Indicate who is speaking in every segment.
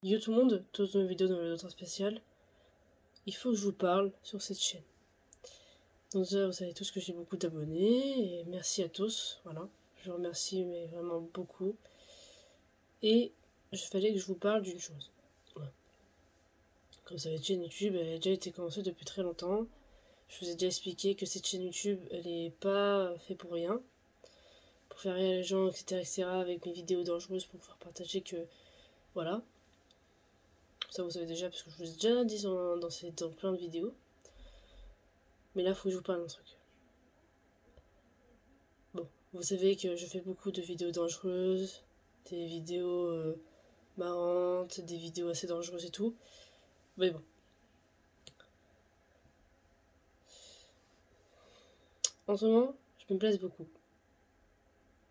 Speaker 1: Yo tout le monde, toutes nos vidéos dans le Docteur Spécial. Il faut que je vous parle sur cette chaîne. Donc déjà, vous savez tous que j'ai beaucoup d'abonnés, et merci à tous, voilà. Je vous remercie, mais vraiment beaucoup. Et il fallait que je vous parle d'une chose. Ouais. Comme vous savez, cette chaîne YouTube, elle a déjà été commencée depuis très longtemps. Je vous ai déjà expliqué que cette chaîne YouTube, elle n'est pas faite pour rien. Pour faire rire les gens, etc., etc., avec mes vidéos dangereuses, pour faire partager que... Voilà. Ça vous savez déjà, parce que je vous ai déjà dit dans plein de vidéos. Mais là, il faut que je vous parle d'un truc. Bon, vous savez que je fais beaucoup de vidéos dangereuses, des vidéos marrantes, des vidéos assez dangereuses et tout. Mais bon. En ce moment, je me place beaucoup.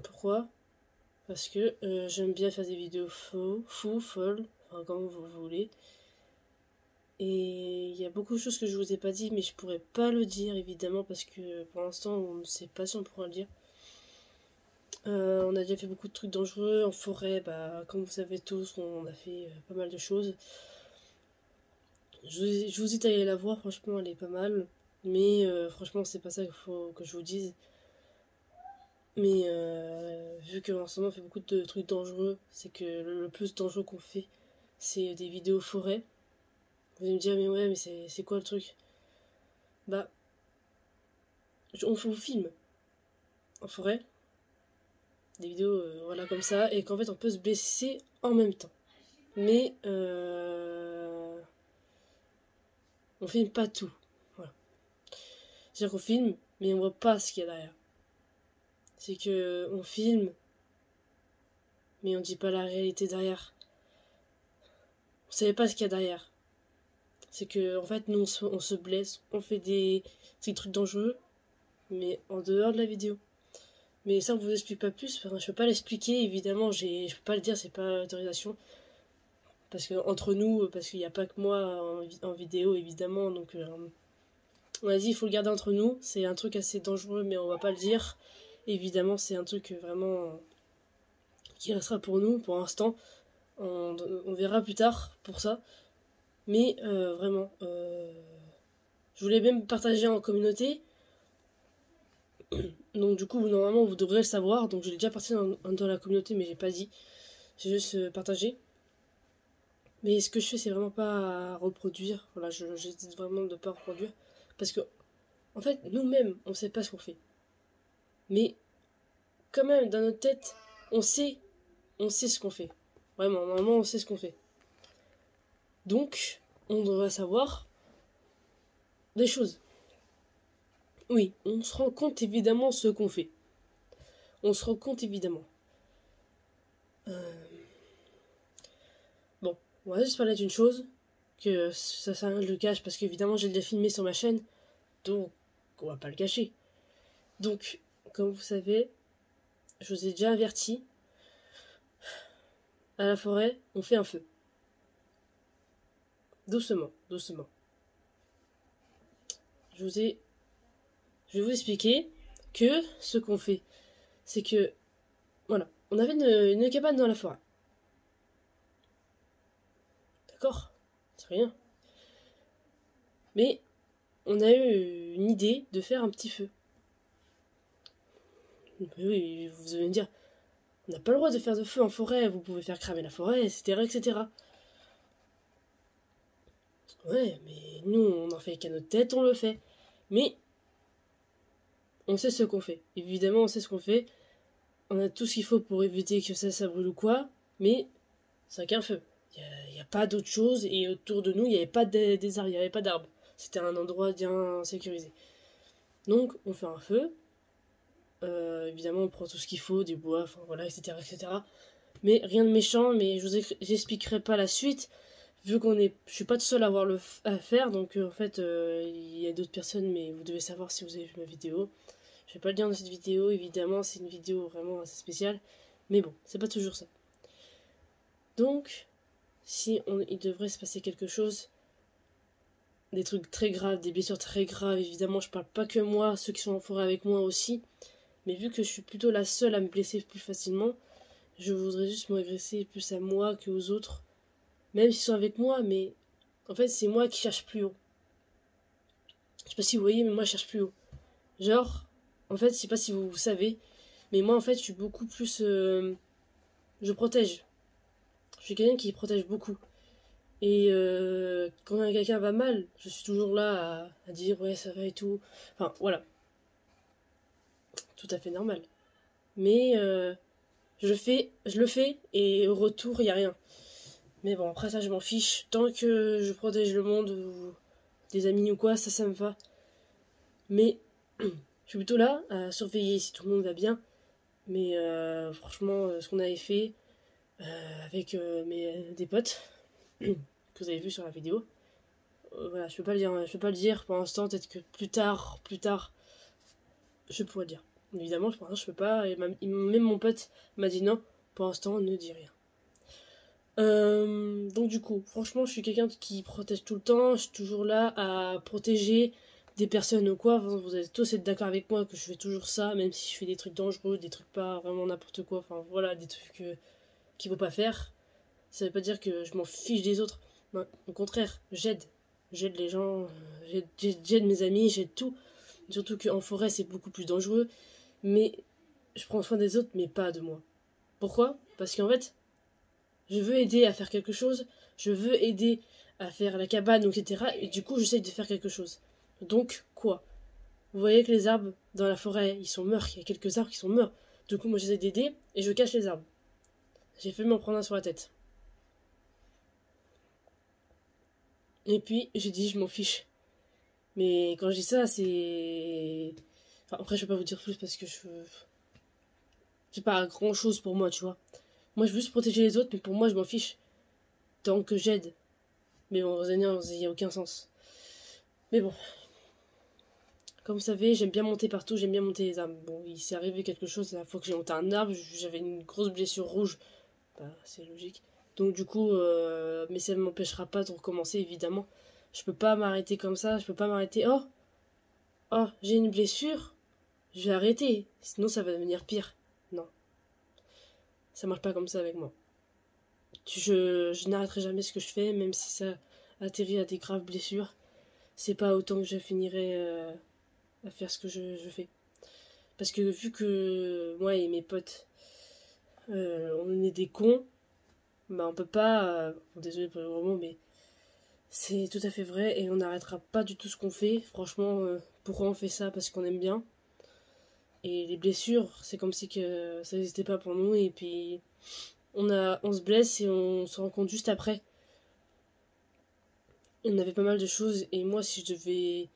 Speaker 1: Pourquoi? Parce que j'aime bien faire des vidéos folles, enfin comme vous voulez. Et il y a beaucoup de choses que je vous ai pas dit, mais je pourrais pas le dire évidemment parce que pour l'instant on ne sait pas si on pourra le dire. On a déjà fait beaucoup de trucs dangereux en forêt, bah comme vous savez tous, on a fait pas mal de choses. Je vous ai allé la voir, franchement elle est pas mal, mais franchement c'est pas ça qu'il faut que je vous dise. Mais vu qu'en ce moment on fait beaucoup de trucs dangereux, c'est que le plus dangereux qu'on fait, c'est des vidéos forêt. Vous allez me dire, mais ouais, mais c'est quoi le truc? Bah, on vous filme en forêt, des vidéos voilà comme ça, et qu'en fait on peut se blesser en même temps. Mais on filme pas tout. Voilà. C'est-à-dire qu'on filme, mais on voit pas ce qu'il y a derrière. C'est que on filme, mais on dit pas la réalité derrière. On savait pas ce qu'il y a derrière. C'est que en fait nous on se blesse, on fait des trucs dangereux, mais en dehors de la vidéo. Mais ça on vous explique pas plus, enfin, je peux pas l'expliquer évidemment, je peux pas le dire, c'est pas autorisation. Parce que entre nous, parce qu'il n'y a pas que moi en vidéo évidemment, donc on a dit il faut le garder entre nous, c'est un truc assez dangereux mais on va pas le dire. Évidemment c'est un truc vraiment qui restera pour nous pour l'instant, on verra plus tard pour ça. Mais vraiment, je voulais même partager en communauté, donc du coup normalement vous devrez le savoir, donc je l'ai déjà partagé dans la communauté mais j'ai pas dit, j'ai juste partagé. Mais ce que je fais, c'est vraiment pas à reproduire. Voilà, j'hésite vraiment de pas reproduire. Parce que, en fait, nous-mêmes, on sait pas ce qu'on fait. Mais, quand même, dans notre tête, on sait ce qu'on fait. Vraiment, normalement, on sait ce qu'on fait. Donc, on devrait savoir des choses. Oui, on se rend compte évidemment ce qu'on fait. On se rend compte évidemment. Bon, on va juste parler d'une chose. Que ça sert à rien de le cache parce qu'évidemment, j'ai déjà filmé sur ma chaîne. Donc, on va pas le cacher. Donc, comme vous savez, je vous ai déjà averti, à la forêt, on fait un feu. Doucement, doucement. Je vais vous expliquer que ce qu'on fait, c'est que, voilà, on avait une cabane dans la forêt. D'accord? C'est rien. Mais on a eu une idée de faire un petit feu. Oui, vous allez me dire, on n'a pas le droit de faire de feu en forêt, vous pouvez faire cramer la forêt, etc., etc. Ouais, mais nous, on en fait qu'à notre tête, on le fait. Mais on sait ce qu'on fait. Évidemment, on sait ce qu'on fait. On a tout ce qu'il faut pour éviter que ça brûle ou quoi, mais c'est qu'un feu. Il n'y a pas d'autre chose, et autour de nous, il n'y avait pas des arbres, il n'y avait pas d'arbres. C'était un endroit bien sécurisé. Donc, on fait un feu. Évidemment, on prend tout ce qu'il faut, du bois, enfin voilà, etc., etc. Mais rien de méchant, mais j'expliquerai pas la suite, vu je suis pas tout seul à avoir à faire, donc en fait, il y a d'autres personnes, mais vous devez savoir si vous avez vu ma vidéo. Je vais pas le dire dans cette vidéo, évidemment, c'est une vidéo vraiment assez spéciale, mais bon, c'est pas toujours ça. Donc, il devrait se passer quelque chose, des trucs très graves, des blessures très graves, évidemment, je parle pas que moi, ceux qui sont en forêt avec moi aussi, mais vu que je suis plutôt la seule à me blesser plus facilement, je voudrais juste m'agresser plus à moi qu'aux autres, même s'ils sont avec moi, mais en fait, c'est moi qui cherche plus haut. Je sais pas si vous voyez, mais moi, je cherche plus haut. Genre, en fait, je sais pas si vous savez, mais moi, en fait, je suis beaucoup plus... je protège. Je suis quelqu'un qui protège beaucoup. Et quand quelqu'un va mal, je suis toujours là à dire ouais, ça va et tout. Enfin, voilà. Tout à fait normal. Mais je le fais et au retour, il n'y a rien. Mais bon, après ça, je m'en fiche. Tant que je protège le monde ou des amis ou quoi, ça me va. Mais je suis plutôt là à surveiller si tout le monde va bien. Mais franchement, ce qu'on avait fait avec des potes, que vous avez vu sur la vidéo, voilà, je peux pas le dire, je peux pas le dire pour l'instant, peut-être que plus tard, je pourrais le dire. Évidemment, pour l'instant, je peux pas, et même mon pote m'a dit non, pour l'instant, ne dis rien. Donc du coup, franchement, je suis quelqu'un qui protège tout le temps, je suis toujours là à protéger des personnes ou quoi. Enfin, vous allez tous être d'accord avec moi que je fais toujours ça, même si je fais des trucs dangereux, des trucs pas vraiment n'importe quoi, enfin voilà, des trucs qu'il faut pas faire. Ça veut pas dire que je m'en fiche des autres. Non, au contraire, j'aide les gens, j'aide mes amis, j'aide tout. Surtout qu'en forêt, c'est beaucoup plus dangereux. Mais je prends soin des autres, mais pas de moi. Pourquoi? Parce qu'en fait, je veux aider à faire quelque chose, je veux aider à faire la cabane, etc. Et du coup, j'essaye de faire quelque chose. Donc, quoi? Vous voyez que les arbres dans la forêt, ils sont morts, il y a quelques arbres qui sont morts. Du coup, moi, j'essaie d'aider et je cache les arbres. J'ai fait m'en prendre un sur la tête. Et puis, j'ai dit, je m'en fiche. Mais quand je dis ça, c'est... Enfin, après, je vais pas vous dire plus parce que c'est pas grand chose pour moi, tu vois. Moi, je veux juste protéger les autres, mais pour moi, je m'en fiche. Tant que j'aide. Mais bon, il n'y a aucun sens. Mais bon. Comme vous savez, j'aime bien monter partout, j'aime bien monter les arbres. Bon, il s'est arrivé quelque chose la fois que j'ai monté un arbre, j'avais une grosse blessure rouge. Bah, c'est logique. Donc du coup, mais ça ne m'empêchera pas de recommencer, évidemment. Je peux pas m'arrêter comme ça, je peux pas m'arrêter. Oh, j'ai une blessure, je vais arrêter. Sinon, ça va devenir pire. Non, ça marche pas comme ça avec moi. Je n'arrêterai jamais ce que je fais, même si ça atterrit à des graves blessures. C'est pas autant que je finirai à faire ce que je fais. Parce que vu que moi et mes potes, on est des cons, bah on peut pas... désolé pour le gros mot, mais c'est tout à fait vrai et on n'arrêtera pas du tout ce qu'on fait. Franchement, pourquoi on fait ça? Parce qu'on aime bien. Et les blessures, c'est comme si que ça n'existait pas pour nous. Et puis, on se blesse et on se rend compte juste après. On avait pas mal de choses. Et moi, si je devais...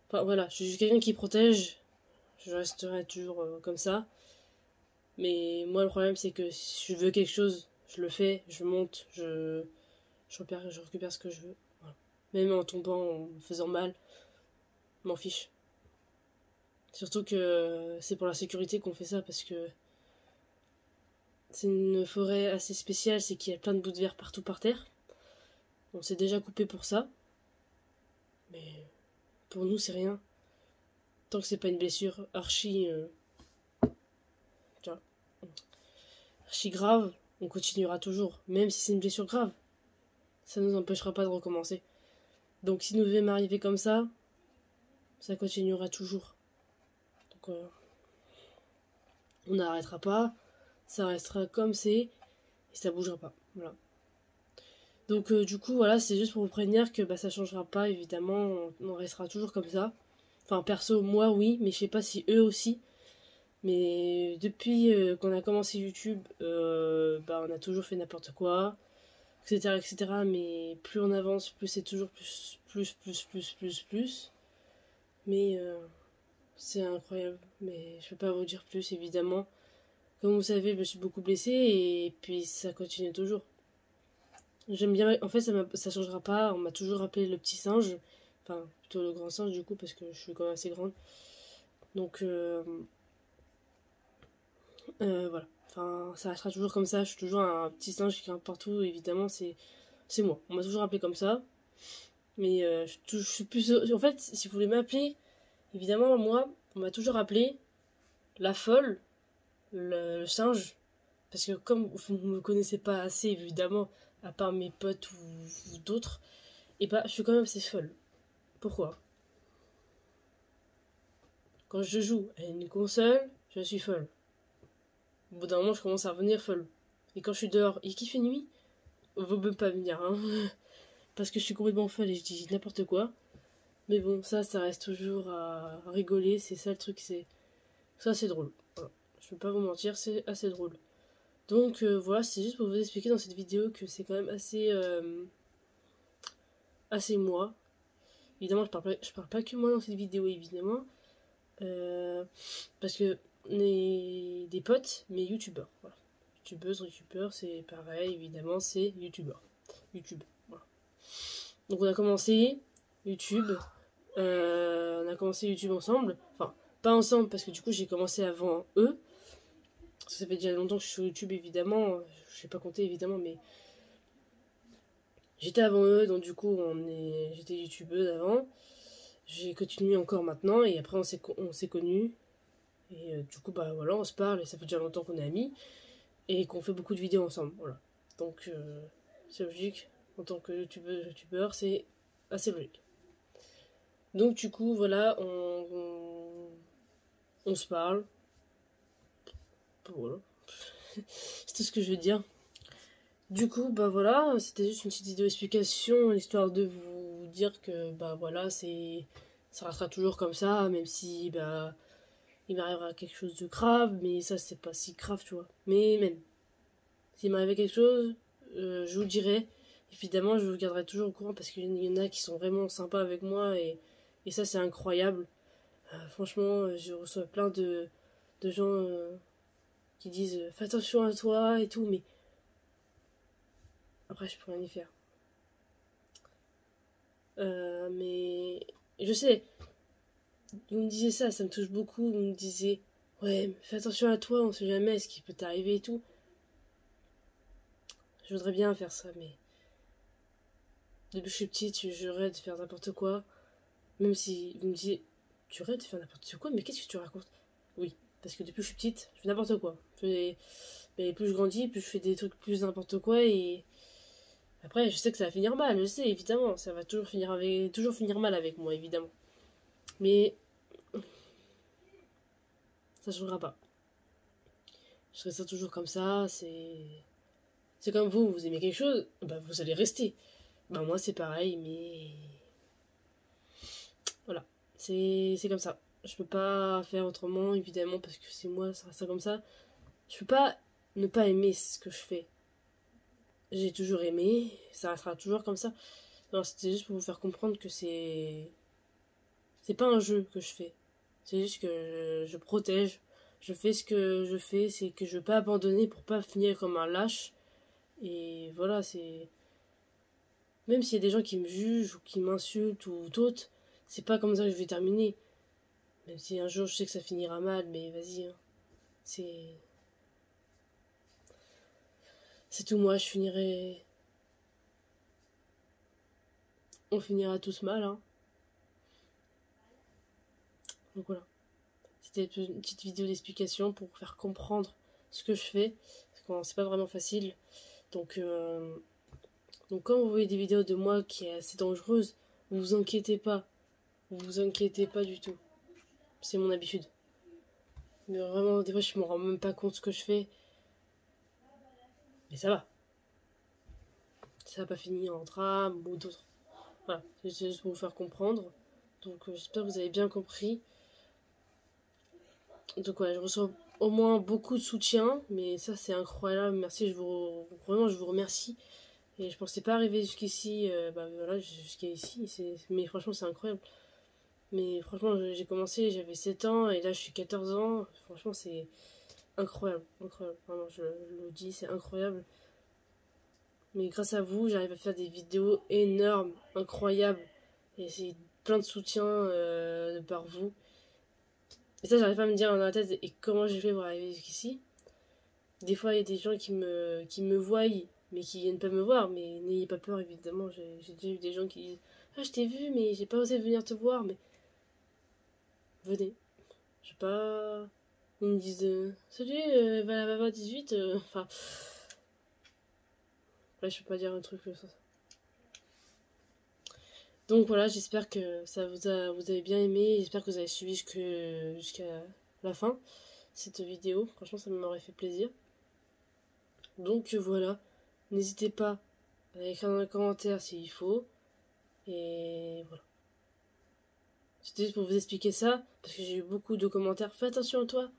Speaker 1: Enfin voilà, je suis quelqu'un qui protège. Je resterai toujours comme ça. Mais moi, le problème, c'est que si je veux quelque chose, je le fais, je monte, je récupère ce que je veux. Voilà. Même en tombant, en me faisant mal, m'en fiche. Surtout que c'est pour la sécurité qu'on fait ça, parce que c'est une forêt assez spéciale, c'est qu'il y a plein de bouts de verre partout par terre. On s'est déjà coupé pour ça. Mais pour nous, c'est rien. Tant que c'est pas une blessure archi grave, on continuera toujours. Même si c'est une blessure grave, ça nous empêchera pas de recommencer. Donc si nous devait m'arriver comme ça continuera toujours. Donc on n'arrêtera pas, ça restera comme c'est, et ça bougera pas. Voilà. Donc du coup, voilà, c'est juste pour vous prévenir que ça changera pas, évidemment, on restera toujours comme ça. Enfin, perso, moi, oui, mais je sais pas si eux aussi. Mais depuis qu'on a commencé YouTube, on a toujours fait n'importe quoi, etc., etc. Mais plus on avance, plus c'est toujours plus. Mais c'est incroyable. Mais je peux pas vous dire plus, évidemment. Comme vous savez, je me suis beaucoup blessée et puis ça continue toujours. J'aime bien, en fait, ça changera pas. On m'a toujours appelé le petit singe, enfin plutôt le grand singe du coup, parce que je suis quand même assez grande. Donc voilà. Enfin, ça restera toujours comme ça. Je suis toujours un petit singe qui grimpe partout. Évidemment, c'est moi. On m'a toujours appelé comme ça. Mais je suis plus. En fait, si vous voulez m'appeler, évidemment, moi, on m'a toujours appelé la folle, le singe. Parce que comme vous ne me connaissez pas assez, évidemment, à part mes potes ou d'autres, et bah je suis quand même assez folle. Pourquoi? Quand je joue à une console, je suis folle. Au bout d'un moment, je commence à revenir folle. Et quand je suis dehors et qu'il fait nuit, vaut même pas venir, hein. Parce que je suis complètement folle et je dis n'importe quoi. Mais bon, ça reste toujours à rigoler. C'est ça le truc, c'est drôle. Voilà. Je peux pas vous mentir, c'est assez drôle. Donc voilà, c'est juste pour vous expliquer dans cette vidéo que c'est quand même assez moi. Évidemment, je parle pas que moi dans cette vidéo, évidemment. Parce que on est des potes, mais youtubeurs. Voilà. Youtubeurs, c'est pareil, évidemment, c'est youtubeur. YouTube. Voilà. Donc on a commencé YouTube. On a commencé YouTube ensemble. Enfin, pas ensemble, parce que du coup, j'ai commencé avant eux. Ça fait déjà longtemps que je suis sur YouTube, évidemment. Je sais pas compter, évidemment, mais j'étais avant eux, donc du coup, j'étais youtubeuse avant. J'ai continué encore maintenant, et après, on s'est connus. Et du coup, bah voilà, on se parle, et ça fait déjà longtemps qu'on est amis. Et qu'on fait beaucoup de vidéos ensemble, voilà. Donc, c'est logique. En tant que youtubeur, c'est assez logique. Donc, du coup, voilà, on se parle. Voilà. C'est tout ce que je veux dire. Du coup, bah voilà, c'était juste une petite vidéo explication, histoire de vous dire que, bah voilà, ça restera toujours comme ça, même si, bah, il m'arrivera quelque chose de grave, mais ça, c'est pas si grave, tu vois. Mais même, s'il m'arrivait quelque chose, je vous le dirai. Évidemment, je vous garderai toujours au courant parce qu'il y en a qui sont vraiment sympas avec moi et ça, c'est incroyable. Franchement, je reçois plein de gens qui disent fais attention à toi et tout, mais après, je peux rien y faire. Mais je sais, vous me disiez ça me touche beaucoup. Vous me disiez ouais, mais fais attention à toi, on sait jamais ce qui peut t'arriver et tout. Je voudrais bien faire ça, mais depuis que je suis petite, je rêve de faire n'importe quoi. Même si vous me disiez tu rêves de faire n'importe quoi, mais qu'est-ce que tu racontes? Oui, parce que depuis que je suis petite, je fais n'importe quoi. Mais plus je grandis, plus je fais des trucs plus n'importe quoi et après, je sais que ça va finir mal, je sais, évidemment. Ça va toujours finir mal avec moi, évidemment. Mais ça changera pas. Je serai ça toujours comme ça, c'est comme vous aimez quelque chose, bah vous allez rester. Bah moi c'est pareil, mais voilà, c'est comme ça. Je peux pas faire autrement, évidemment, parce que c'est moi, ça reste comme ça. Je peux pas ne pas aimer ce que je fais. J'ai toujours aimé, ça restera toujours comme ça. Alors c'était juste pour vous faire comprendre que c'est pas un jeu que je fais. C'est juste que je protège. Je fais ce que je fais, c'est que je veux pas abandonner pour pas finir comme un lâche. Et voilà, c'est. Même s'il y a des gens qui me jugent ou qui m'insultent ou d'autres, c'est pas comme ça que je vais terminer. Même si un jour je sais que ça finira mal, mais vas-y, hein. C'est. C'est tout moi, je finirai. On finira tous mal, hein. Donc voilà. C'était une petite vidéo d'explication pour faire comprendre ce que je fais. Parce que c'est pas vraiment facile. Donc, donc quand vous voyez des vidéos de moi qui est assez dangereuse, vous vous inquiétez pas. Vous vous inquiétez pas du tout. C'est mon habitude. Mais vraiment, des fois, je me rends même pas compte de ce que je fais. Mais ça va. Ça va pas finir en drame ou d'autres. Voilà, c'est juste pour vous faire comprendre. Donc j'espère que vous avez bien compris. Donc voilà, je reçois au moins beaucoup de soutien. Mais ça, c'est incroyable. Merci, vraiment, je vous remercie. Et je pensais pas arriver jusqu'ici. Bah voilà, jusqu'à ici. Mais franchement, c'est incroyable. Mais franchement, j'ai commencé, j'avais 7 ans et là je suis 14 ans. Franchement, c'est incroyable, incroyable. Vraiment, je le dis, c'est incroyable. Mais grâce à vous, j'arrive à faire des vidéos énormes, incroyables. Et c'est plein de soutien par vous. Et ça, j'arrive pas à me dire dans la tête et comment j'ai fait pour arriver jusqu'ici. Des fois, il y a des gens qui me voient, mais qui viennent pas me voir. Mais n'ayez pas peur, évidemment. J'ai déjà eu des gens qui disent ah, je t'ai vu, mais j'ai pas osé venir te voir. Mais venez. Je sais pas. Ils me disent salut, va 18. Enfin. Là, je peux pas dire un truc sur ça. Donc voilà, j'espère que vous avez bien aimé. J'espère que vous avez suivi jusqu'à la fin cette vidéo. Franchement, ça m'aurait fait plaisir. Donc voilà, n'hésitez pas à écrire dans les commentaires s'il faut. Et voilà. C'était juste pour vous expliquer ça, parce que j'ai eu beaucoup de commentaires. Fais attention à toi.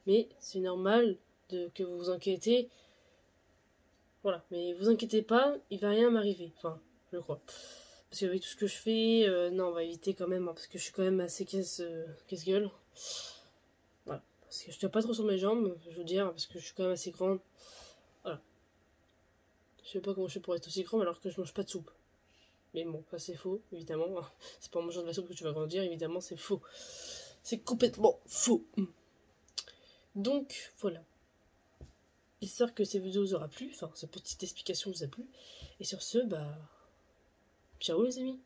Speaker 1: Mais c'est normal que vous vous inquiétez. Voilà, mais vous inquiétez pas, il va rien m'arriver. Enfin, je crois. Parce qu'avec tout ce que je fais, non, on va éviter quand même, hein, parce que je suis quand même assez casse-gueule. Voilà. Parce que je tiens pas trop sur mes jambes, je veux dire, parce que je suis quand même assez grande. Voilà. Je sais pas comment je fais pour être aussi grande alors que je mange pas de soupe. Mais bon, ça c'est faux, évidemment. C'est pas en mangeant de la soupe que tu vas grandir, évidemment, c'est faux. C'est complètement faux. Donc, voilà. J'espère que cette vidéo vous aura plu, enfin, cette petite explication vous a plu. Et sur ce, bah, ciao les amis.